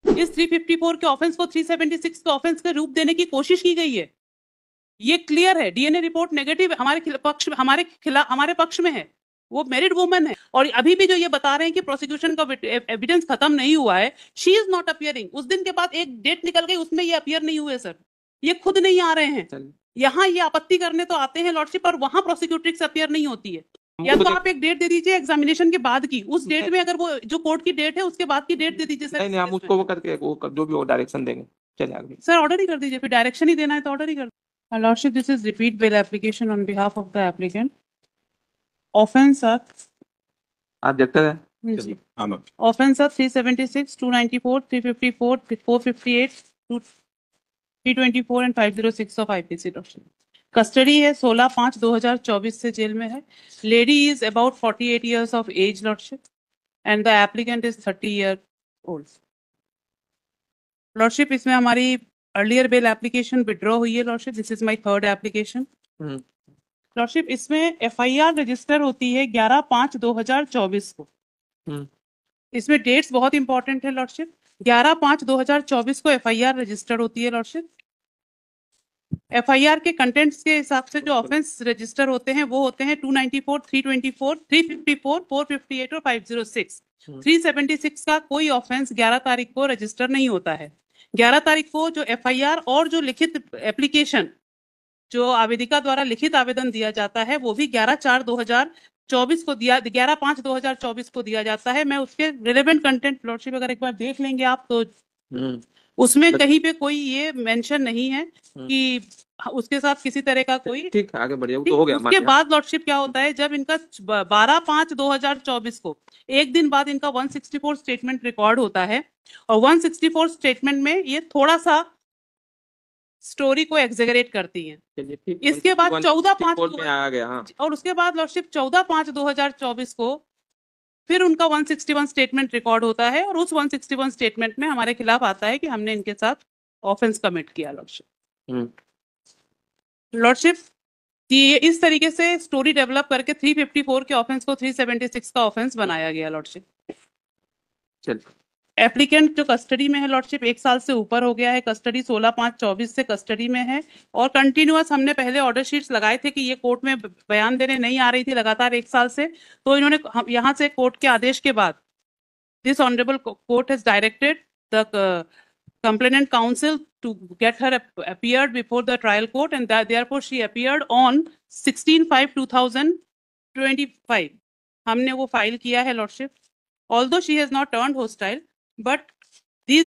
इस 354 के ऑफेंस को 376 के ऑफेंस का रूप देने की कोशिश की गई है। ये क्लियर है, डीएनए रिपोर्ट नेगेटिव हमारे पक्ष में है, वो मैरिड वुमन है। और अभी भी जो ये बता रहे हैं कि प्रोसिक्यूशन का एविडेंस खत्म नहीं हुआ है, शी इज नॉट अपियरिंग। उस दिन के बाद एक डेट निकल गई, उसमें ये अपियर नहीं हुए सर, ये खुद नहीं आ रहे हैं। यहाँ ये आपत्ति करने तो आते हैं लॉर्डशिप, और वहां प्रोसिक्यूट्रिक्स अपियर नहीं होती है। या तो आप एक डेट दे दीजिए एग्जामिनेशन के बाद की, उस डेट में अगर वो जो कोर्ट की डेट है उसके बाद की डेट दे दीजिए सर। नहीं, हम उसको वो करके वो जो भी वो डायरेक्शन देंगे, चले आगे सर ऑर्डर ही कर दीजिए, फिर डायरेक्शन ही देना है तो ऑर्डर ही कर। Lordship, this is repeat bail application on behalf of the applicant. Offense are आप देखते हैं offense are 376, 294, 354, 458, 324 and 506 of IPC. Custody है 16/5/2024 से जेल में है। Lady is about 48 years of age, Lordship, and the applicant is 30 years old. Lordship, इसमें हमारी earlier bail application withdraw हुई है lordship, this is my third application. Lordship, इसमें FIR register होती है 11/5/2024 को। इसमें डेट्स बहुत इंपॉर्टेंट है लॉर्डशिप। 11/5/2024 को एफआईआर रजिस्टर होती है लॉर्डशिप। एफआईआर के कंटेंट्स के हिसाब से जो ऑफेंस रजिस्टर होते हैं वो होते हैं 294, 324, 354, 458 और 506। 376 का कोई ऑफेंस 11 तारीख को रजिस्टर नहीं होता है। 11 तारीख को जो एफआईआर और जो लिखित एप्लीकेशन जो आवेदिका द्वारा लिखित आवेदन दिया जाता है वो भी 11/4/2024 को दिया 11/5/2024 को दिया जाता है। मैं उसके रिलेवेंट कंटेंट लॉर्डशिप अगर एक बार देख लेंगे आप तो उसमें कहीं पे कोई ये मेंशन नहीं है कि उसके साथ किसी तरह का कोई। ठीक है, आगे बढ़िए, तो हो गया। उसके बाद लॉर्डशिप क्या होता है, जब इनका 12/5/2024 को एक दिन बाद इनका 164 स्टेटमेंट रिकॉर्ड होता है, और 164 स्टेटमेंट में ये थोड़ा सा स्टोरी को एग्जेगरेट करती हैं। इसके बाद 14/5 आ गया, और उसके बाद लॉर्डशिप 14/5/2024 को फिर उनका 161 स्टेटमेंट रिकॉर्ड होता है, और उस 161 स्टेटमेंट में हमारे खिलाफ आता है कि हमने इनके साथ ऑफेंस कमिट किया लॉर्डशिप कि इस तरीके से स्टोरी डेवलप करके 354 के ऑफेंस को 376 का ऑफेंस बनाया गया लॉर्डशिप। एप्लीकेंट जो कस्टडी में है लॉर्डशिप 1 साल से ऊपर हो गया है, कस्टडी 16/5/24 से कस्टडी में है, और कंटिन्यूअस हमने पहले ऑर्डर शीट्स लगाए थे कि ये कोर्ट में बयान देने नहीं आ रही थी लगातार 1 साल से, तो इन्होंने यहाँ से कोर्ट के आदेश के बाद this honourable court has directed the complainant counsel to get her appeared before the trial court, and therefore she appeared on 16/5/2025. हमने वो फाइल किया है lordship. Although she has not turned hostile, but